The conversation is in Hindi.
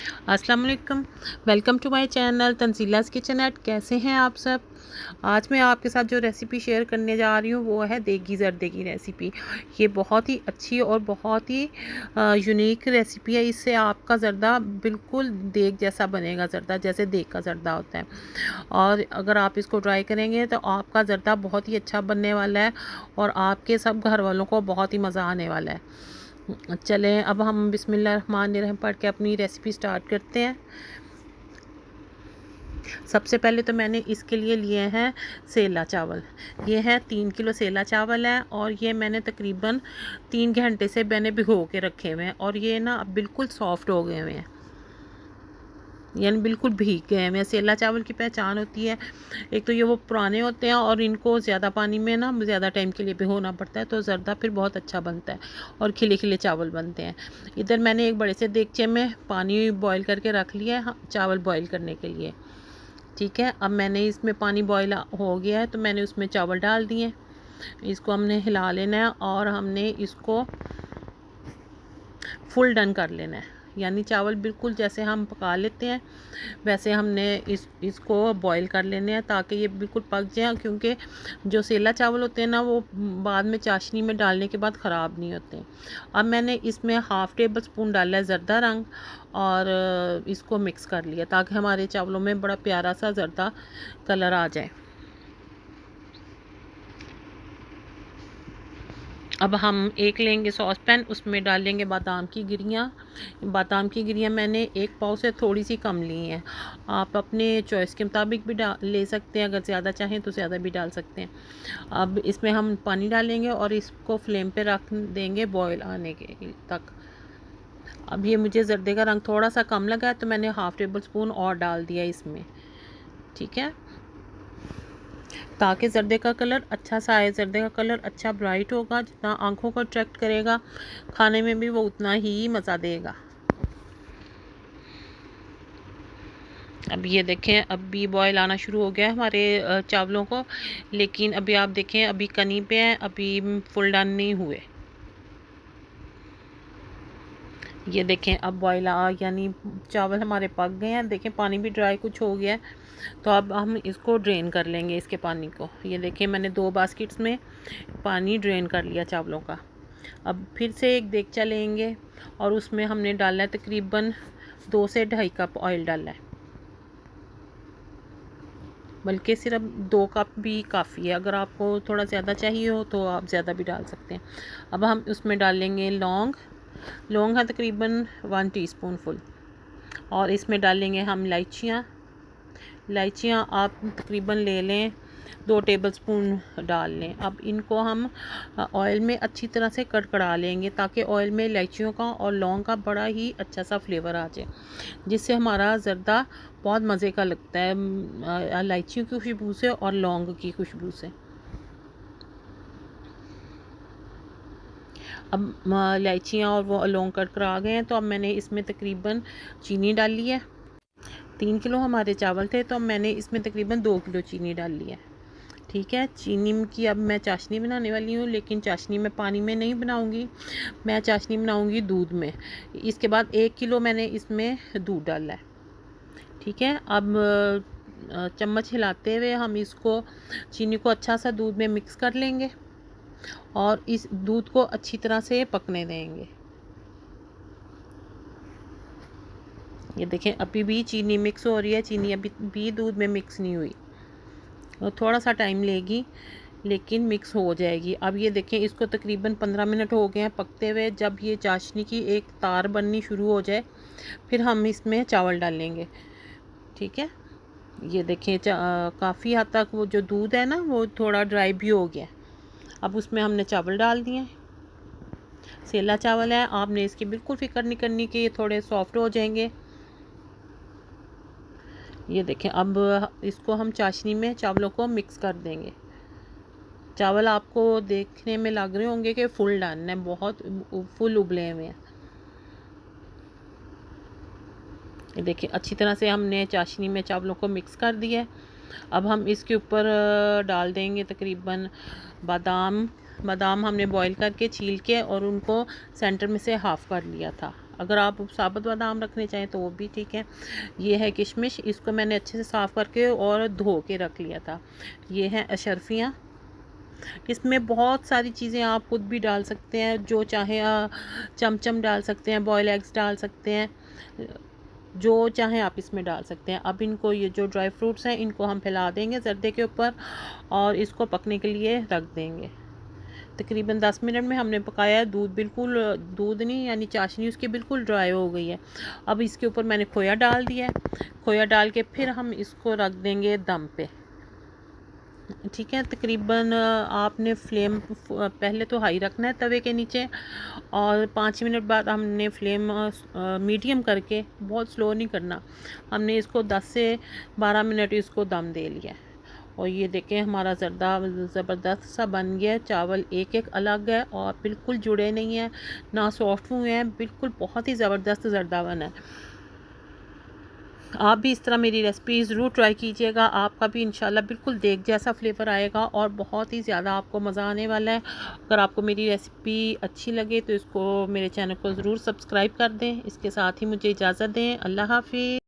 अस्सलाम वालेकुम। Welcome to my channel Tanzeela's kitchen at. कैसे हैं आप सब? आज मैं आपके साथ जो रेसिपी शेयर करने जा रही हूँ वो है देगी ज़र्दे की रेसिपी। ये बहुत ही अच्छी और बहुत ही यूनिक रेसिपी है। इससे आपका ज़र्दा बिल्कुल देग जैसा बनेगा, ज़र्दा जैसे देग का ज़र्दा होता है। और अगर आप इसको ट्राई करेंगे तो आपका ज़र्दा बहुत ही अच्छा बनने वाला है और आपके सब घर वालों को बहुत ही मज़ा आने वाला है। चलें अब हम बिस्मिल्लाहिर्रहमानिर्रहीम पढ़ के अपनी रेसिपी स्टार्ट करते हैं। सबसे पहले तो मैंने इसके लिए लिए हैं सेला चावल। ये है 3 किलो सेला चावल है और ये मैंने तकरीबन 3 घंटे से मैंने भिगो के रखे हुए हैं और ये ना अब बिल्कुल सॉफ्ट हो गए हुए हैं, यानी बिल्कुल भीग गए हैं। सेला चावल की पहचान होती है, एक तो ये वो पुराने होते हैं और इनको ज़्यादा पानी में ना ज़्यादा टाइम के लिए भिगोना पड़ता है, तो ज़र्दा फिर बहुत अच्छा बनता है और खिले खिले चावल बनते हैं। इधर मैंने एक बड़े से देगचे में पानी बॉईल करके रख लिया है चावल बॉईल करने के लिए। ठीक है, अब मैंने इसमें पानी बॉईल हो गया है तो मैंने उसमें चावल डाल दिए। इसको हमने हिला लेना है और हमने इसको फुल डन कर लेना है, यानी चावल बिल्कुल जैसे हम पका लेते हैं वैसे हमने इसको बॉईल कर लेने हैं ताकि ये बिल्कुल पक जाए, क्योंकि जो सेला चावल होते हैं ना वो बाद में चाशनी में डालने के बाद ख़राब नहीं होते। अब मैंने इसमें हाफ़ टेबल स्पून डाला है ज़र्दा रंग और इसको मिक्स कर लिया ताकि हमारे चावलों में बड़ा प्यारा सा ज़र्दा कलर आ जाए। अब हम एक लेंगे सॉस पैन, उसमें डालेंगे बादाम की गिरियाँ। बादाम की गिरियाँ मैंने एक पाव से थोड़ी सी कम ली हैं। आप अपने चॉइस के मुताबिक भी ले सकते हैं, अगर ज़्यादा चाहें तो ज़्यादा भी डाल सकते हैं। अब इसमें हम पानी डालेंगे और इसको फ्लेम पे रख देंगे बॉयल आने के तक। अब ये मुझे ज़र्दे का रंग थोड़ा सा कम लगा है तो मैंने हाफ़ टेबल स्पून और डाल दिया इसमें। ठीक है, ताकि ज़र्दे का कलर अच्छा सा आए। ज़र्दे का कलर अच्छा ब्राइट होगा, जितना आँखों को अट्रैक्ट करेगा खाने में भी वो उतना ही मज़ा देगा। अब ये देखें, अब भी बॉयल आना शुरू हो गया है हमारे चावलों को, लेकिन अभी आप देखें अभी कनी पे हैं, अभी फुल डन नहीं हुए। ये देखें अब बॉयल यानी चावल हमारे पक गए हैं। देखें पानी भी ड्राई कुछ हो गया है, तो अब हम इसको ड्रेन कर लेंगे इसके पानी को। ये देखें मैंने 2 बास्केट्स में पानी ड्रेन कर लिया चावलों का। अब फिर से एक देगचा लेंगे और उसमें हमने डाला है तकरीबन 2 से 2.5 कप ऑयल डाला है, बल्कि सिर्फ 2 कप भी काफ़ी है। अगर आपको थोड़ा ज़्यादा चाहिए हो तो आप ज़्यादा भी डाल सकते हैं। अब हम उसमें डालेंगे लौंग है तकरीबन 1 टीस्पून फुल, और इसमें डालेंगे हम इलायचियाँ आप तकरीबन ले लें 2 टेबलस्पून डाल लें। अब इनको हम ऑयल में अच्छी तरह से कड़कड़ा लेंगे ताकि ऑयल में इलायचियों का और लौंग का बड़ा ही अच्छा सा फ्लेवर आ जाए, जिससे हमारा ज़र्दा बहुत मज़े का लगता है इलायचियों की खुशबू से और लौंग की खुशबू से। अब इलायचियाँ और वो लौंग कड़कड़ा गए हैं तो अब मैंने इसमें तकरीबन चीनी डाल ली है। 3 किलो हमारे चावल थे तो मैंने इसमें तकरीबन 2 किलो चीनी डाल ली है। ठीक है, चीनी की अब मैं चाशनी बनाने वाली हूँ, लेकिन चाशनी में पानी में नहीं बनाऊँगी, मैं चाशनी बनाऊँगी दूध में। इसके बाद 1 किलो मैंने इसमें दूध डाला है। ठीक है, अब चम्मच हिलाते हुए हम इसको चीनी को अच्छा सा दूध में मिक्स कर लेंगे और इस दूध को अच्छी तरह से पकने देंगे। ये देखें अभी भी चीनी मिक्स हो रही है, चीनी अभी भी दूध में मिक्स नहीं हुई, तो थोड़ा सा टाइम लेगी लेकिन मिक्स हो जाएगी। अब ये देखें इसको तकरीबन 15 मिनट हो गए हैं पकते हुए। जब ये चाशनी की एक तार बननी शुरू हो जाए फिर हम इसमें चावल डालेंगे। ठीक है, ये देखें काफ़ी हद तक वो जो दूध है ना वो थोड़ा ड्राई भी हो गया। अब उसमें हमने चावल डाल दिए। सेला चावल है, आपने इसकी बिल्कुल फ़िक्र नहीं करनी कि ये थोड़े सॉफ्ट हो जाएंगे। ये देखें अब इसको हम चाशनी में चावलों को मिक्स कर देंगे। चावल आपको देखने में लग रहे होंगे कि फुल डन है, बहुत फुल उबले हुए हैं। ये देखिए अच्छी तरह से हमने चाशनी में चावलों को मिक्स कर दिया है। अब हम इसके ऊपर डाल देंगे तकरीबन बादाम हमने बॉईल करके छील के और उनको सेंटर में से हाफ़ कर लिया था। अगर आप साबुत बादाम रखने चाहें तो वो भी ठीक है। ये है किशमिश, इसको मैंने अच्छे से साफ़ करके और धो के रख लिया था। ये हैं अशरफियाँ, इसमें बहुत सारी चीज़ें आप खुद भी डाल सकते हैं, जो चाहे चमचम डाल सकते हैं, बॉयल एग्स डाल सकते हैं, जो चाहें आप इसमें डाल सकते हैं। अब इनको, ये जो ड्राई फ्रूट्स हैं, इनको हम फैला देंगे ज़र्दे के ऊपर और इसको पकने के लिए रख देंगे। तकरीबन 10 मिनट में हमने पकाया है। दूध बिल्कुल, दूध नहीं यानी चाशनी उसकी बिल्कुल ड्राई हो गई है। अब इसके ऊपर मैंने खोया डाल दिया है। खोया डाल के फिर हम इसको रख देंगे दम पे। ठीक है, तकरीबन आपने फ्लेम पहले तो हाई रखना है तवे के नीचे, और 5 मिनट बाद हमने फ्लेम मीडियम करके, बहुत स्लो नहीं करना, हमने इसको 10 से 12 मिनट इसको दम दे लिया। और ये देखें हमारा ज़रदा ज़बरदस्त सा बन गया है। चावल एक एक अलग है और बिल्कुल जुड़े नहीं हैं, ना सॉफ्ट हुए हैं, बिल्कुल बहुत ही ज़बरदस्त ज़रदा बना है। आप भी इस तरह मेरी रेसिपी ज़रूर ट्राई कीजिएगा, आपका भी इंशाल्लाह बिल्कुल देग जैसा फ्लेवर आएगा और बहुत ही ज़्यादा आपको मज़ा आने वाला है। अगर आपको मेरी रेसिपी अच्छी लगे तो इसको, मेरे चैनल को ज़रूर सब्सक्राइब कर दें। इसके साथ ही मुझे इजाज़त दें। अल्लाह हाफ़िज़।